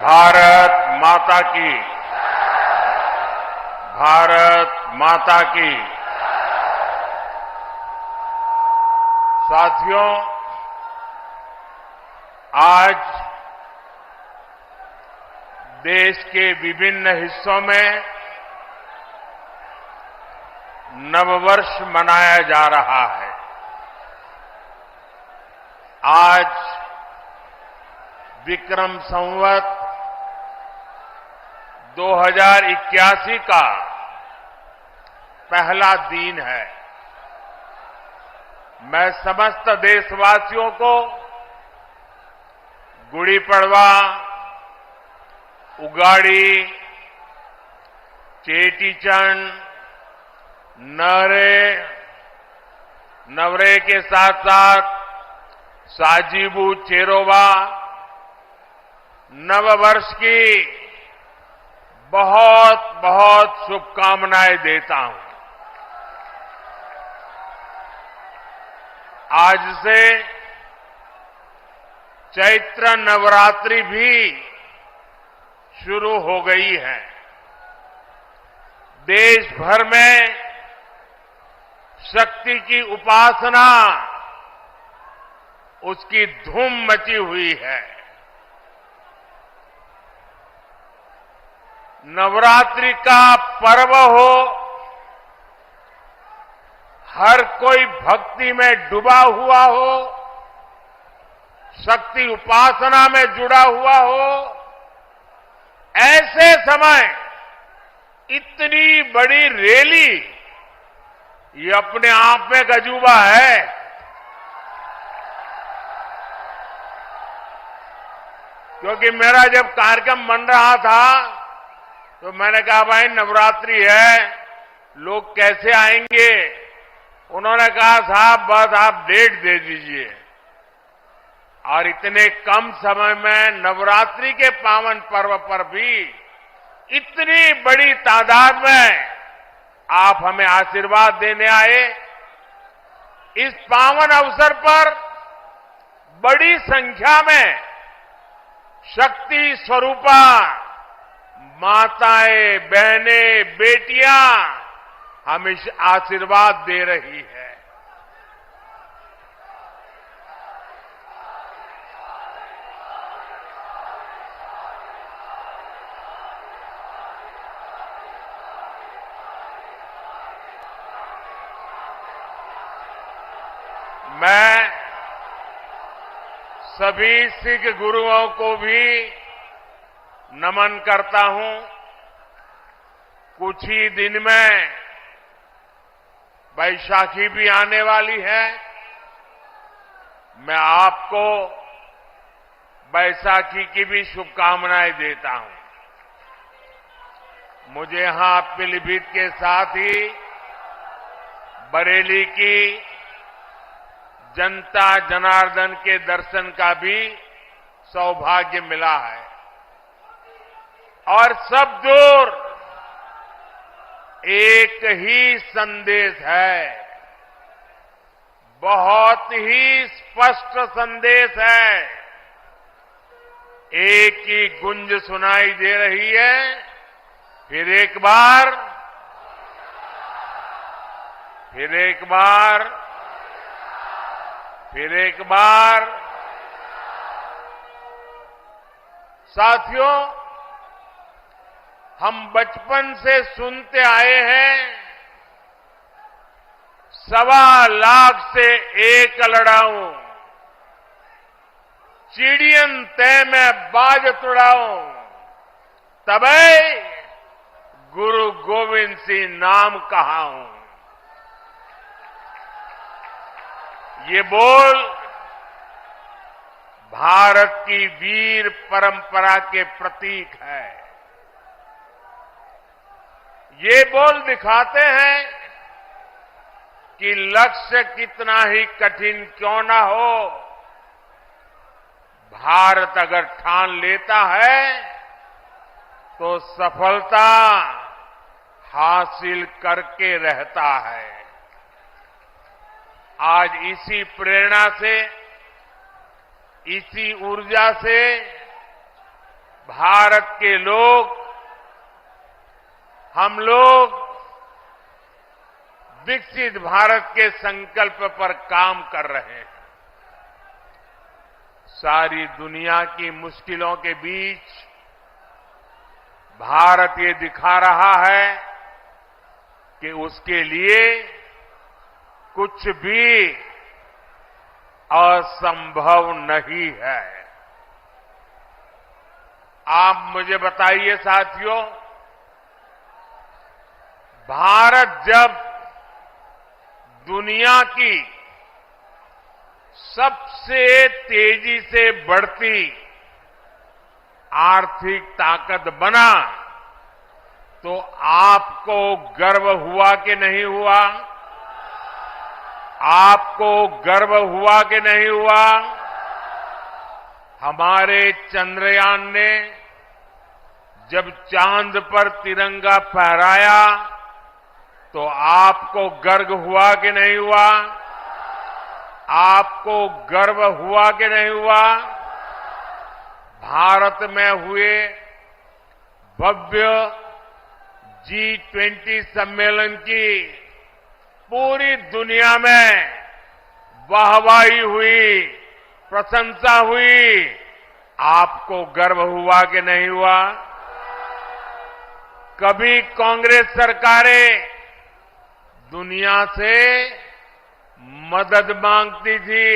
भारत माता की, भारत माता की। साथियों, आज देश के विभिन्न हिस्सों में नववर्ष मनाया जा रहा है। आज विक्रम संवत 2081 का पहला दिन है। मैं समस्त देशवासियों को गुड़ी पड़वा, उगाड़ी, चेटीचंड, नवरे के साथ साथ साजिबू चेरोबा नववर्ष की बहुत बहुत शुभकामनाएं देता हूं। आज से चैत्र नवरात्रि भी शुरू हो गई है। देश भर में शक्ति की उपासना, उसकी धूम मची हुई है। नवरात्रि का पर्व हो, हर कोई भक्ति में डूबा हुआ हो, शक्ति उपासना में जुड़ा हुआ हो, ऐसे समय इतनी बड़ी रैली, ये अपने आप में एक अजूबा है। क्योंकि मेरा जब कार्यक्रम बन रहा था तो मैंने कहा भाई नवरात्रि है, लोग कैसे आएंगे। उन्होंने कहा साहब बस आप डेट दे दीजिए। और इतने कम समय में नवरात्रि के पावन पर्व पर भी इतनी बड़ी तादाद में आप हमें आशीर्वाद देने आए। इस पावन अवसर पर बड़ी संख्या में शक्ति स्वरूपा माताएं, बहनें, बेटियां हमें आशीर्वाद दे रही है। मैं सभी सिख गुरुओं को भी नमन करता हूं। कुछ ही दिन में बैसाखी भी आने वाली है। मैं आपको बैसाखी की भी शुभकामनाएं देता हूं। मुझे यहां पीलीभीत के साथ ही बरेली की जनता जनार्दन के दर्शन का भी सौभाग्य मिला है। और सब दूर एक ही संदेश है, बहुत ही स्पष्ट संदेश है। एक ही गुंज सुनाई दे रही है, फिर एक बार, फिर एक बार, फिर एक बार। साथियों, हम बचपन से सुनते आए हैं, 1.25 लाख से एक लड़ाऊं, चिड़ियन तय में बाज तुड़ाऊं, तबै गुरु गोविंद सिंह नाम कहाऊं। ये बोल भारत की वीर परंपरा के प्रतीक है। ये बोल दिखाते हैं कि लक्ष्य कितना ही कठिन क्यों ना हो, भारत अगर ठान लेता है तो सफलता हासिल करके रहता है। आज इसी प्रेरणा से, इसी ऊर्जा से भारत के लोग, हम लोग विकसित भारत के संकल्प पर काम कर रहे हैं। सारी दुनिया की मुश्किलों के बीच भारत ये दिखा रहा है कि उसके लिए कुछ भी असंभव नहीं है। आप मुझे बताइए साथियों, भारत जब दुनिया की सबसे तेजी से बढ़ती आर्थिक ताकत बना तो आपको गर्व हुआ कि नहीं हुआ? आपको गर्व हुआ कि नहीं हुआ? हमारे चंद्रयान ने जब चांद पर तिरंगा फहराया तो आपको गर्व हुआ कि नहीं हुआ? आपको गर्व हुआ कि नहीं हुआ? भारत में हुए भव्य G20 सम्मेलन की पूरी दुनिया में वाहवाही हुई, प्रशंसा हुई। आपको गर्व हुआ कि नहीं हुआ? कभी कांग्रेस सरकारें दुनिया से मदद मांगती थी,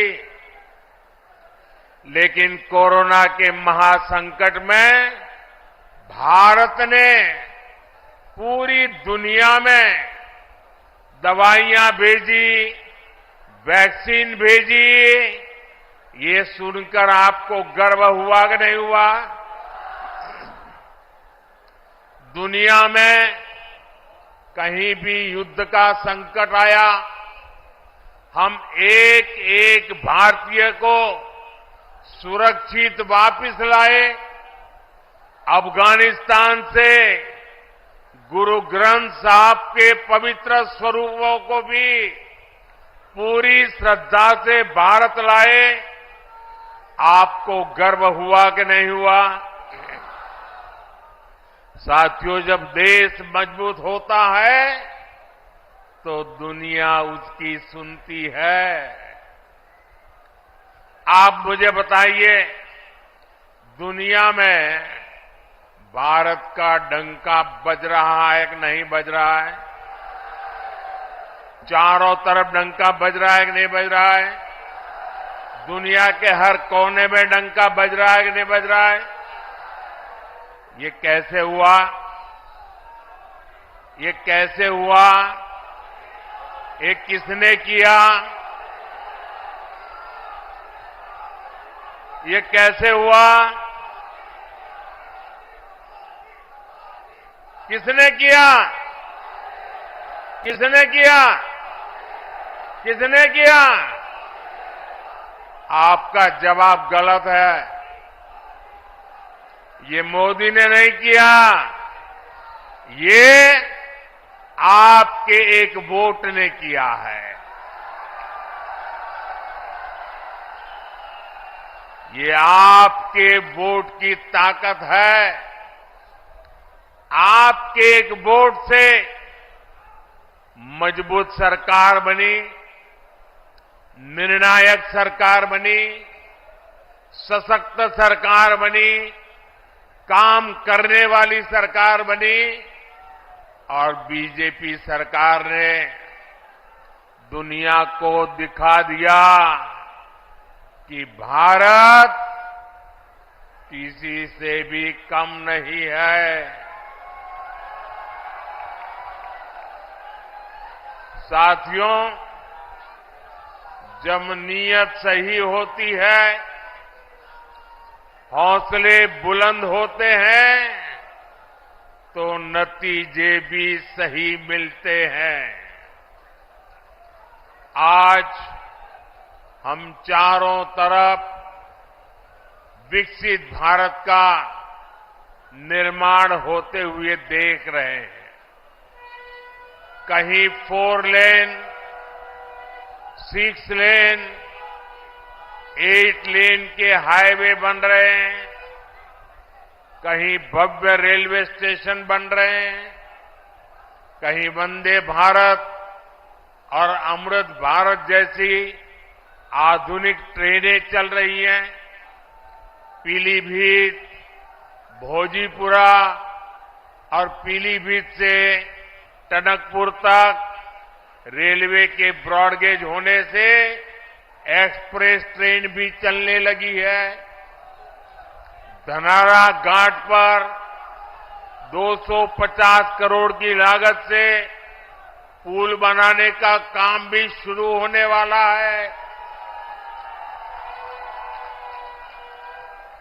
लेकिन कोरोना के महासंकट में भारत ने पूरी दुनिया में दवाइयां भेजी, वैक्सीन भेजी। ये सुनकर आपको गर्व हुआ कि नहीं हुआ? दुनिया में कहीं भी युद्ध का संकट आया, हम एक एक भारतीय को सुरक्षित वापस लाए। अफगानिस्तान से गुरु ग्रंथ साहब के पवित्र स्वरूपों को भी पूरी श्रद्धा से भारत लाए। आपको गर्व हुआ कि नहीं हुआ? साथियों, जब देश मजबूत होता है तो दुनिया उसकी सुनती है। आप मुझे बताइए, दुनिया में भारत का डंका बज रहा है कि नहीं बज रहा है? चारों तरफ डंका बज रहा है कि नहीं बज रहा है? दुनिया के हर कोने में डंका बज रहा है कि नहीं बज रहा है? ये कैसे हुआ? ये कैसे हुआ? ये किसने किया? ये कैसे हुआ? किसने किया? किसने किया? किसने किया? आपका जवाब गलत है। ये मोदी ने नहीं किया, ये आपके एक वोट ने किया है। ये आपके वोट की ताकत है। आपके एक वोट से मजबूत सरकार बनी, निर्णायक सरकार बनी, सशक्त सरकार बनी, काम करने वाली सरकार बनी। और बीजेपी सरकार ने दुनिया को दिखा दिया कि भारत किसी से भी कम नहीं है। साथियों, जब नीयत सही होती है, हौसले बुलंद होते हैं, तो नतीजे भी सही मिलते हैं। आज हम चारों तरफ विकसित भारत का निर्माण होते हुए देख रहे हैं। कहीं 4 लेन, 6 लेन, 8 लेन के हाईवे बन रहे हैं, कहीं भव्य रेलवे स्टेशन बन रहे हैं, कहीं वंदे भारत और अमृत भारत जैसी आधुनिक ट्रेनें चल रही हैं। पीलीभीत, भोजीपुरा और पीलीभीत से टनकपुर तक रेलवे के ब्रॉडगेज होने से एक्सप्रेस ट्रेन भी चलने लगी है। धनारा घाट पर 250 करोड़ की लागत से पुल बनाने का काम भी शुरू होने वाला है।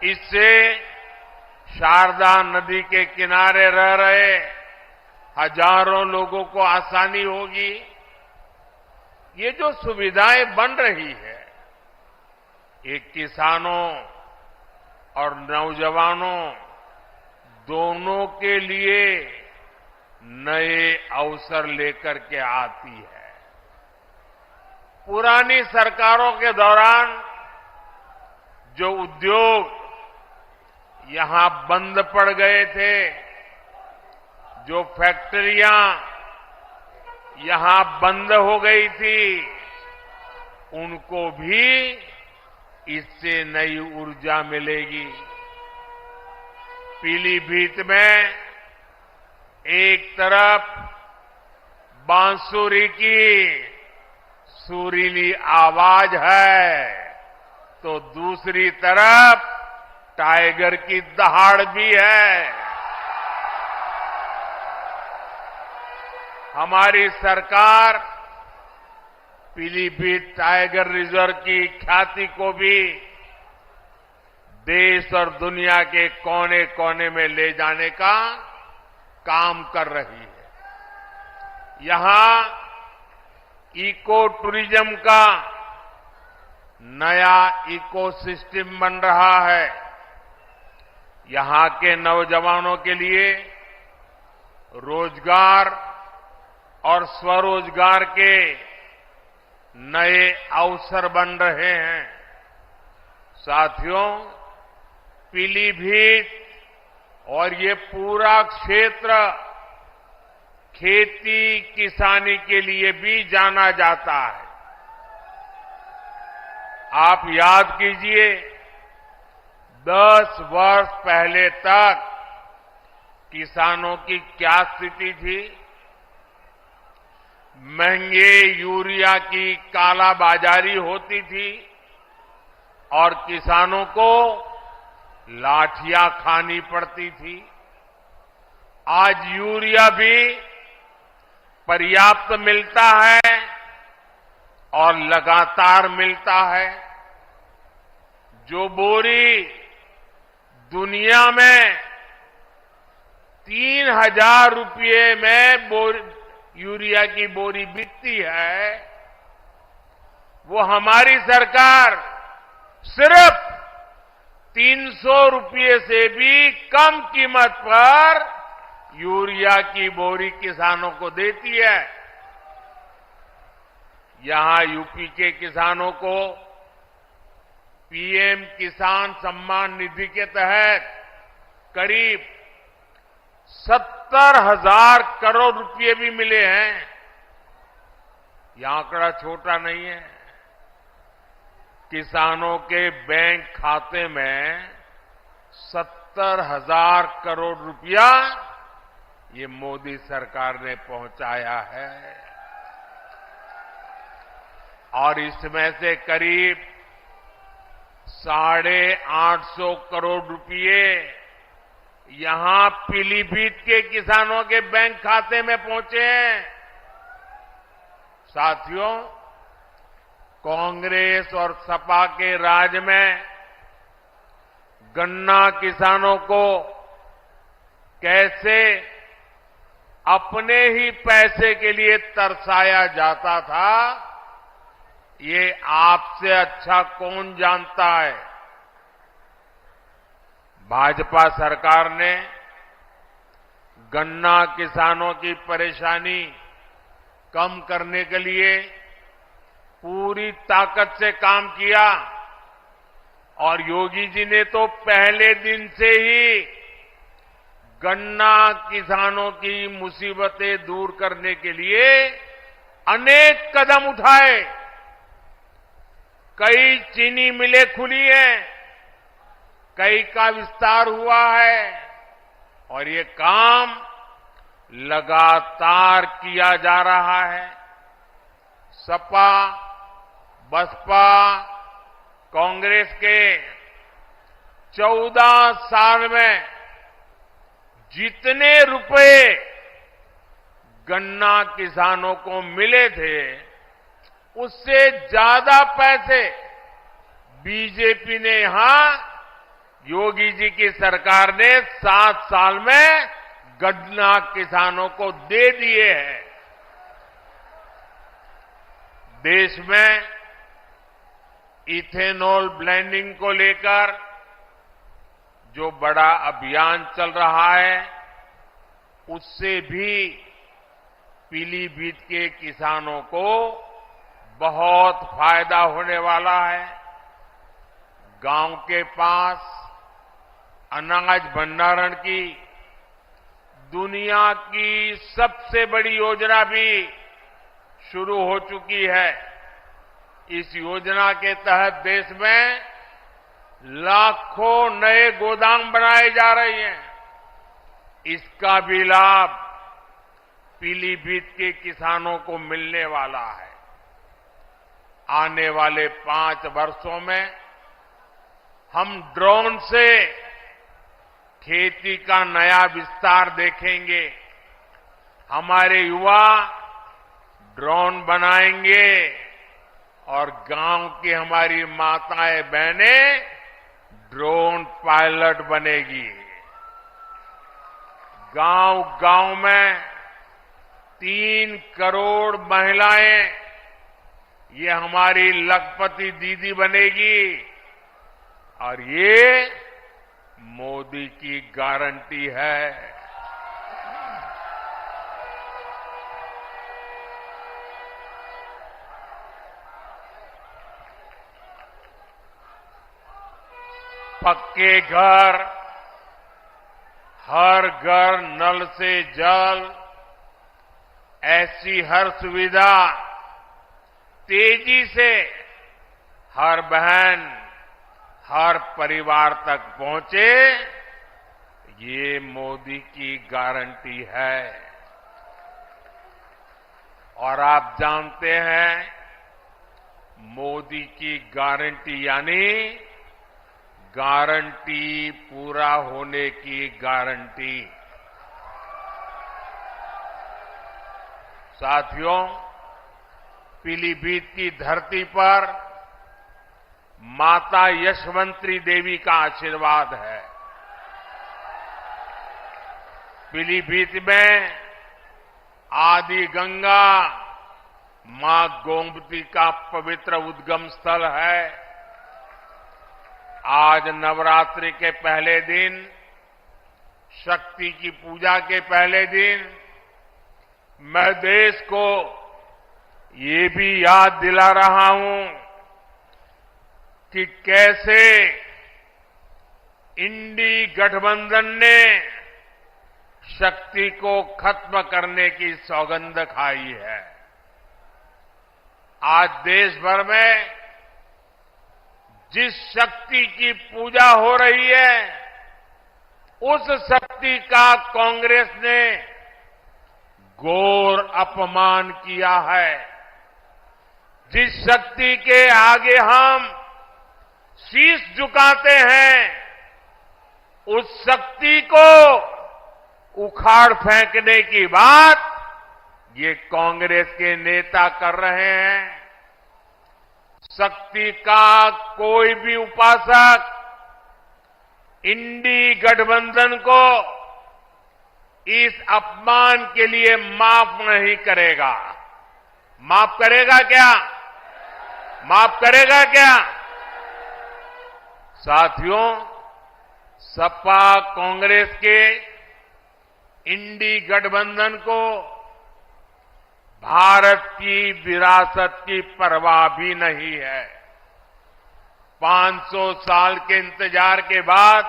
इससे शारदा नदी के किनारे रह रहे हजारों लोगों को आसानी होगी। ये जो सुविधाएं बन रही है, ये किसानों और नौजवानों दोनों के लिए नए अवसर लेकर के आती है। पुरानी सरकारों के दौरान जो उद्योग यहां बंद पड़ गए थे, जो फैक्ट्रियां यहां बंद हो गई थी, उनको भी इससे नई ऊर्जा मिलेगी। पीलीभीत में एक तरफ बांसुरी की सुरीली आवाज है, तो दूसरी तरफ टाइगर की दहाड़ भी है। हमारी सरकार पीलीभीत टाइगर रिजर्व की ख्याति को भी देश और दुनिया के कोने कोने में ले जाने का काम कर रही है। यहां इको टूरिज्म का नया इकोसिस्टम बन रहा है। यहां के नौजवानों के लिए रोजगार और स्वरोजगार के नए अवसर बन रहे हैं। साथियों, पीलीभीत और ये पूरा क्षेत्र खेती किसानी के लिए भी जाना जाता है। आप याद कीजिए, 10 वर्ष पहले तक किसानों की क्या स्थिति थी। महंगे यूरिया की कालाबाजारी होती थी और किसानों को लाठियां खानी पड़ती थी। आज यूरिया भी पर्याप्त मिलता है और लगातार मिलता है। जो बोरी दुनिया में 3,000 रुपये में यूरिया की बोरी बिकती है, वो हमारी सरकार सिर्फ 300 रुपये से भी कम कीमत पर यूरिया की बोरी किसानों को देती है। यहां यूपी के किसानों को पीएम किसान सम्मान निधि के तहत करीब 70,000 करोड़ रुपए भी मिले हैं। यह आंकड़ा छोटा नहीं है। किसानों के बैंक खाते में 70,000 करोड़ रुपया ये मोदी सरकार ने पहुंचाया है और इसमें से करीब 850 करोड़ रुपये यहां पीलीभीत के किसानों के बैंक खाते में पहुंचे हैं। साथियों, कांग्रेस और सपा के राज में गन्ना किसानों को कैसे अपने ही पैसे के लिए तरसाया जाता था, ये आपसे अच्छा कौन जानता है। भाजपा सरकार ने गन्ना किसानों की परेशानी कम करने के लिए पूरी ताकत से काम किया और योगी जी ने तो पहले दिन से ही गन्ना किसानों की मुसीबतें दूर करने के लिए अनेक कदम उठाए। कई चीनी मिलें खुली हैं, कई का विस्तार हुआ है और ये काम लगातार किया जा रहा है। सपा, बसपा, कांग्रेस के 14 साल में जितने रुपए गन्ना किसानों को मिले थे, उससे ज्यादा पैसे बीजेपी ने यहां योगी जी की सरकार ने 7 साल में गन्ना किसानों को दे दिए हैं। देश में इथेनॉल ब्लेंडिंग को लेकर जो बड़ा अभियान चल रहा है, उससे भी पीलीभीत के किसानों को बहुत फायदा होने वाला है। गांव के पास अनाज भंडारण की दुनिया की सबसे बड़ी योजना भी शुरू हो चुकी है। इस योजना के तहत देश में लाखों नए गोदाम बनाए जा रहे हैं। इसका भी लाभ पीलीभीत के किसानों को मिलने वाला है। आने वाले 5 वर्षों में हम ड्रोन से खेती का नया विस्तार देखेंगे। हमारे युवा ड्रोन बनाएंगे और गांव की हमारी माताएं बहनें ड्रोन पायलट बनेगी। गांव-गांव में 3 करोड़ महिलाएं ये हमारी लखपति दीदी बनेगी और ये मोदी की गारंटी है। पक्के घर, हर घर नल से जल, ऐसी हर सुविधा तेजी से हर बहन, हर परिवार तक पहुंचे, ये मोदी की गारंटी है। और आप जानते हैं, मोदी की गारंटी यानी गारंटी पूरा होने की गारंटी। साथियों, पीलीभीत की धरती पर माता यशवंती देवी का आशीर्वाद है। पीलीभीत में आदि गंगा मां गोमती का पवित्र उद्गम स्थल है। आज नवरात्रि के पहले दिन, शक्ति की पूजा के पहले दिन, मैं देश को ये भी याद दिला रहा हूं कि कैसे इंडी गठबंधन ने शक्ति को खत्म करने की सौगंध खाई है। आज देश भर में जिस शक्ति की पूजा हो रही है, उस शक्ति का कांग्रेस ने घोर अपमान किया है। जिस शक्ति के आगे हम शीश झुकाते हैं, उस शक्ति को उखाड़ फेंकने की बात ये कांग्रेस के नेता कर रहे हैं। शक्ति का कोई भी उपासक इंडी गठबंधन को इस अपमान के लिए माफ नहीं करेगा। माफ करेगा क्या? माफ करेगा क्या? साथियों, सपा कांग्रेस के इंडी गठबंधन को भारत की विरासत की परवाह भी नहीं है। 500 साल के इंतजार के बाद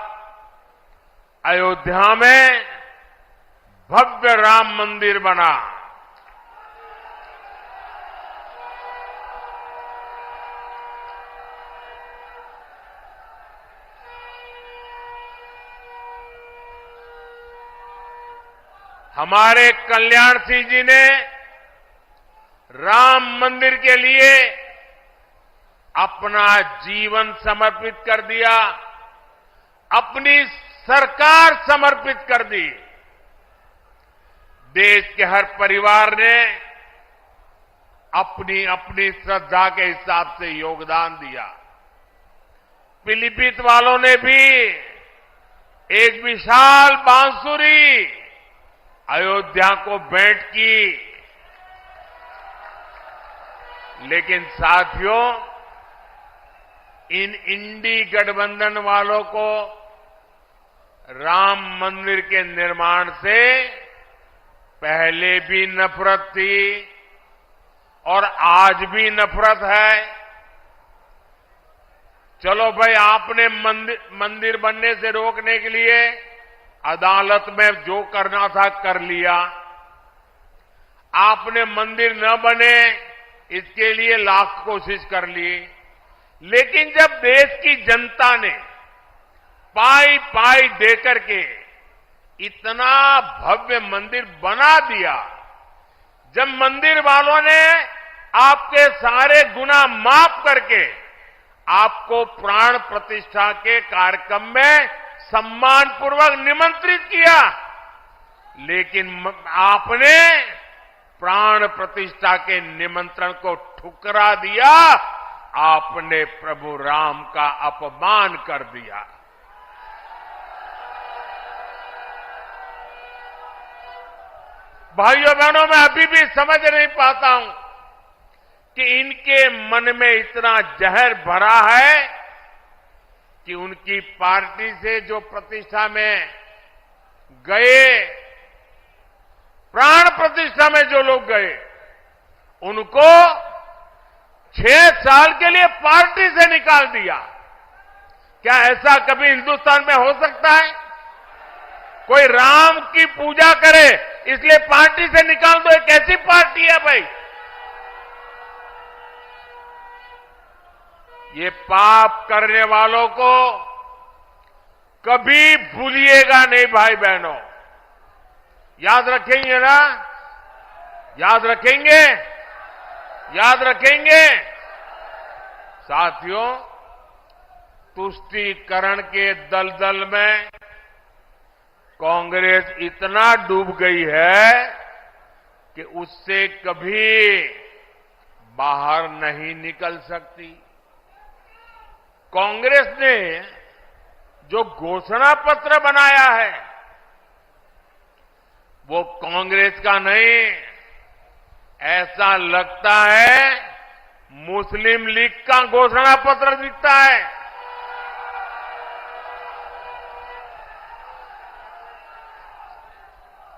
अयोध्या में भव्य राम मंदिर बना। हमारे कल्याण सिंह जी ने राम मंदिर के लिए अपना जीवन समर्पित कर दिया, अपनी सरकार समर्पित कर दी। देश के हर परिवार ने अपनी अपनी श्रद्धा के हिसाब से योगदान दिया। पीलीभीत वालों ने भी एक विशाल बांसुरी अयोध्या को भेंट की। लेकिन साथियों, इन इंडी गठबंधन वालों को राम मंदिर के निर्माण से पहले भी नफरत थी और आज भी नफरत है। चलो भाई, आपने मंदिर बनने से रोकने के लिए अदालत में जो करना था कर लिया। आपने मंदिर न बने इसके लिए लाख कोशिश कर ली। लेकिन जब देश की जनता ने पाई पाई देकर के इतना भव्य मंदिर बना दिया, जब मंदिर वालों ने आपके सारे गुनाह माफ करके आपको प्राण प्रतिष्ठा के कार्यक्रम में सम्मानपूर्वक निमंत्रित किया, लेकिन आपने प्राण प्रतिष्ठा के निमंत्रण को ठुकरा दिया। आपने प्रभु राम का अपमान कर दिया। भाइयों बहनों, मैं अभी भी समझ नहीं पाता हूं कि इनके मन में इतना जहर भरा है कि उनकी पार्टी से जो प्रतिष्ठा में गए, प्राण प्रतिष्ठा में जो लोग गए, उनको 6 साल के लिए पार्टी से निकाल दिया। क्या ऐसा कभी हिंदुस्तान में हो सकता है? कोई राम की पूजा करे इसलिए पार्टी से निकाल दो? एक ऐसी पार्टी है भाई? ये पाप करने वालों को कभी भूलिएगा नहीं भाई बहनों। याद रखेंगे ना? याद रखेंगे? याद रखेंगे? साथियों, तुष्टीकरण के दलदल में कांग्रेस इतना डूब गई है कि उससे कभी बाहर नहीं निकल सकती। कांग्रेस ने जो घोषणा पत्र बनाया है वो कांग्रेस का नहीं, ऐसा लगता है मुस्लिम लीग का घोषणा पत्र दिखता है।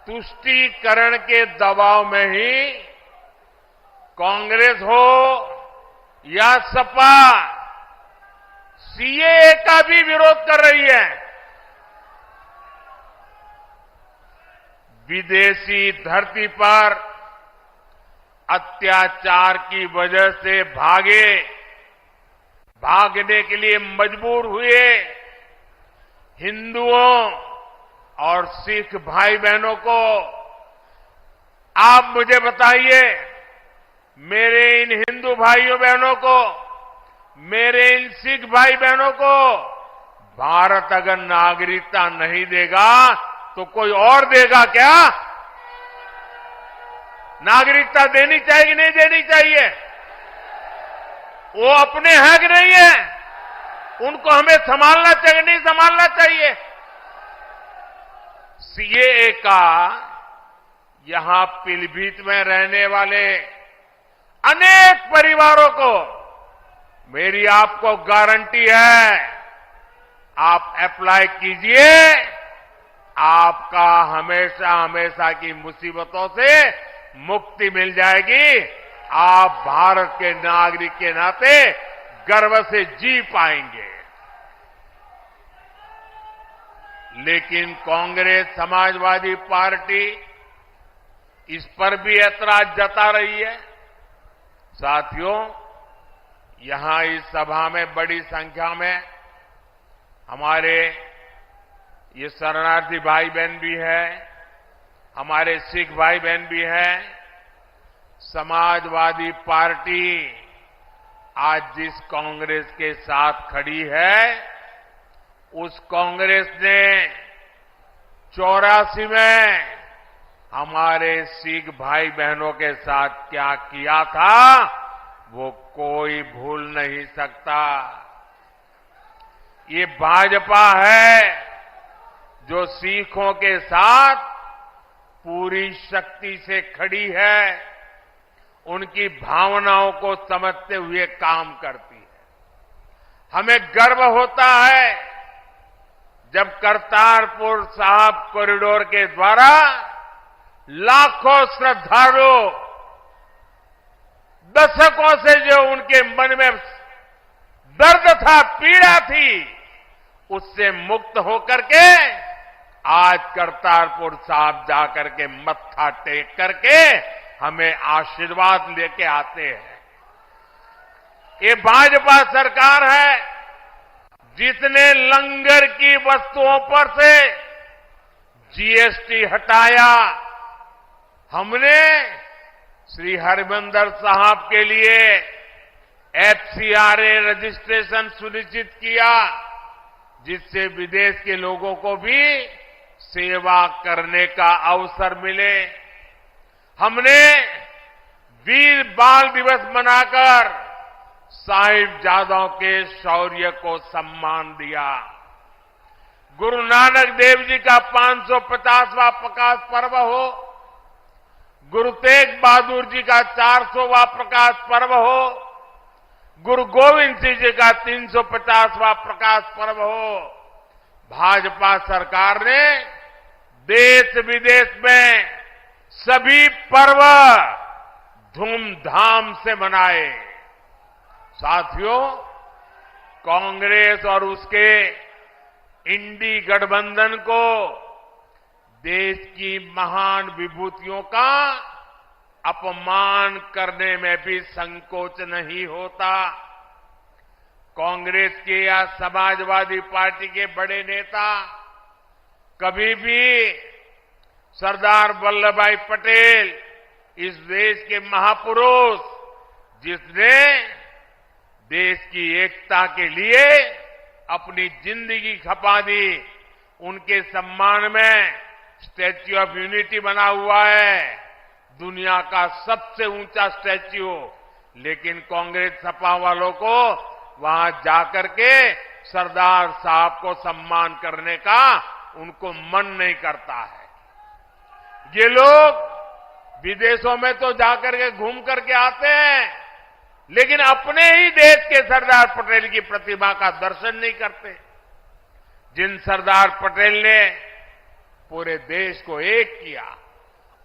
तुष्टीकरण के दबाव में ही कांग्रेस हो या सपा सीएए का भी विरोध कर रही है। विदेशी धरती पर अत्याचार की वजह से भागने के लिए मजबूर हुए हिंदुओं और सिख भाई बहनों को आप मुझे बताइए, मेरे इन हिंदू भाइयों बहनों को, मेरे इन सिख भाई बहनों को भारत अगर नागरिकता नहीं देगा तो कोई और देगा क्या? नागरिकता देनी चाहिए कि नहीं देनी चाहिए? वो अपने हैं कि नहीं है? उनको हमें संभालना चाहिए नहीं संभालना चाहिए? सीएए का यहां पीलीभीत में रहने वाले अनेक परिवारों को मेरी आपको गारंटी है, आप अप्लाई कीजिए, आपका हमेशा हमेशा की मुसीबतों से मुक्ति मिल जाएगी। आप भारत के नागरिक के नाते गर्व से जी पाएंगे। लेकिन कांग्रेस समाजवादी पार्टी इस पर भी ऐतराज जता रही है। साथियों, यहां इस सभा में बड़ी संख्या में हमारे ये शरणार्थी भाई बहन भी हैं, हमारे सिख भाई बहन भी हैं। समाजवादी पार्टी आज जिस कांग्रेस के साथ खड़ी है, उस कांग्रेस ने 84 में हमारे सिख भाई बहनों के साथ क्या किया था, वो कोई भूल नहीं सकता। ये भाजपा है जो सिखों के साथ पूरी शक्ति से खड़ी है, उनकी भावनाओं को समझते हुए काम करती है। हमें गर्व होता है जब करतारपुर साहिब कॉरिडोर के द्वारा लाखों श्रद्धालु दशकों से जो उनके मन में दर्द था, पीड़ा थी, उससे मुक्त होकर के आज करतारपुर साहिब जाकर के मत्था टेक करके हमें आशीर्वाद लेके आते हैं। ये भाजपा सरकार है जिसने लंगर की वस्तुओं पर से जीएसटी हटाया। हमने श्री हरिमंदिर साहिब के लिए एफसीआरए रजिस्ट्रेशन सुनिश्चित किया, जिससे विदेश के लोगों को भी सेवा करने का अवसर मिले। हमने वीर बाल दिवस मनाकर साहिबजादों के शौर्य को सम्मान दिया। गुरु नानक देव जी का 550वां प्रकाश पर्व हो, गुरु तेग बहादुर जी का 400वां प्रकाश पर्व हो, गुरु गोविंद सिंह जी का 350वां प्रकाश पर्व हो, भाजपा सरकार ने देश विदेश में सभी पर्व धूमधाम से मनाए। साथियों, कांग्रेस और उसके इंडी गठबंधन को देश की महान विभूतियों का अपमान करने में भी संकोच नहीं होता। कांग्रेस के या समाजवादी पार्टी के बड़े नेता कभी भी सरदार वल्लभ भाई पटेल, इस देश के महापुरुष जिसने देश की एकता के लिए अपनी जिंदगी खपा दी, उनके सम्मान में स्टैच्यू ऑफ यूनिटी बना हुआ है, दुनिया का सबसे ऊंचा स्टैच्यू। लेकिन कांग्रेस सपा वालों को वहां जाकर के सरदार साहब को सम्मान करने का उनको मन नहीं करता है। ये लोग विदेशों में तो जाकर के घूम करके आते हैं, लेकिन अपने ही देश के सरदार पटेल की प्रतिमा का दर्शन नहीं करते, जिन सरदार पटेल ने पूरे देश को एक किया,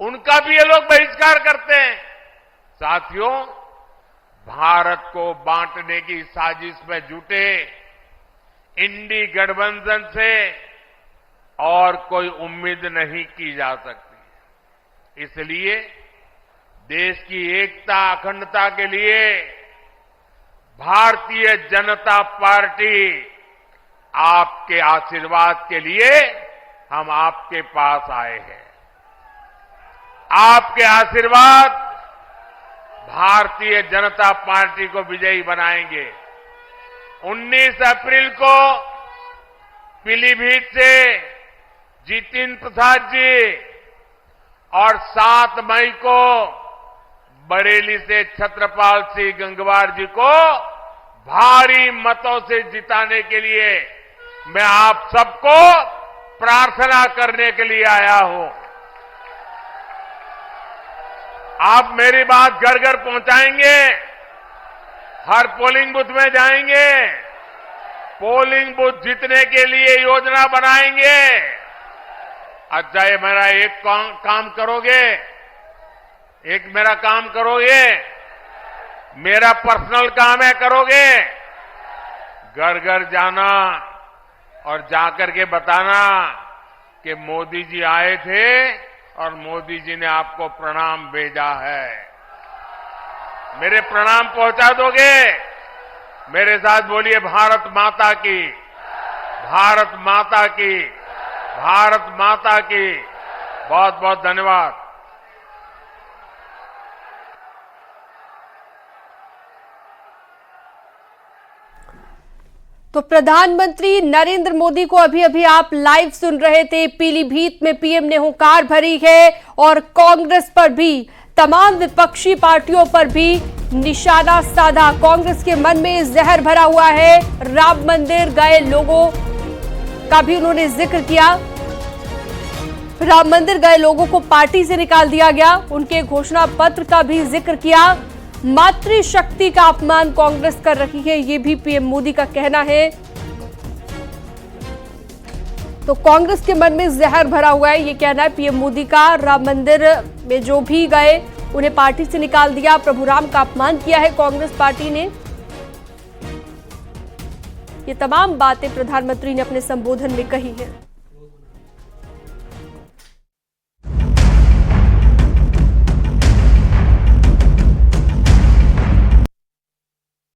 उनका भी ये लोग बहिष्कार करते हैं। साथियों, भारत को बांटने की साजिश में जुटे इंडी गठबंधन से और कोई उम्मीद नहीं की जा सकती। इसलिए देश की एकता अखंडता के लिए भारतीय जनता पार्टी आपके आशीर्वाद के लिए हम आपके पास आए हैं। आपके आशीर्वाद भारतीय जनता पार्टी को विजयी बनाएंगे। 19 अप्रैल को पीलीभीत से जितिन प्रसाद जी और 7 मई को बरेली से छत्रपाल सिंह गंगवार जी को भारी मतों से जिताने के लिए मैं आप सबको प्रार्थना करने के लिए आया हूं। आप मेरी बात घर घर पहुंचाएंगे, हर पोलिंग बूथ में जाएंगे, पोलिंग बूथ जीतने के लिए योजना बनाएंगे। अच्छा, ये मेरा एक काम करोगे, एक मेरा काम करोगे, मेरा पर्सनल काम है, करोगे? घर घर जाना और जाकर के बताना कि मोदी जी आए थे और मोदी जी ने आपको प्रणाम भेजा है। मेरे प्रणाम पहुंचा दोगे? मेरे साथ बोलिए भारत माता की, भारत माता की, भारत माता की। बहुत बहुत धन्यवाद। तो प्रधानमंत्री नरेंद्र मोदी को अभी अभी आप लाइव सुन रहे थे। पीलीभीत में पीएम ने हुंकार भरी है और कांग्रेस पर भी, तमाम विपक्षी पार्टियों पर भी निशाना साधा। कांग्रेस के मन में जहर भरा हुआ है। राम मंदिर गए लोगों का भी उन्होंने जिक्र किया। राम मंदिर गए लोगों को पार्टी से निकाल दिया गया, उनके घोषणा पत्र का भी जिक्र किया। मातृशक्ति का अपमान कांग्रेस कर रही है, यह भी पीएम मोदी का कहना है। तो कांग्रेस के मन में जहर भरा हुआ है, यह कहना है पीएम मोदी का। राम मंदिर में जो भी गए उन्हें पार्टी से निकाल दिया, प्रभु राम का अपमान किया है कांग्रेस पार्टी ने। ये तमाम बातें प्रधानमंत्री ने अपने संबोधन में कही है।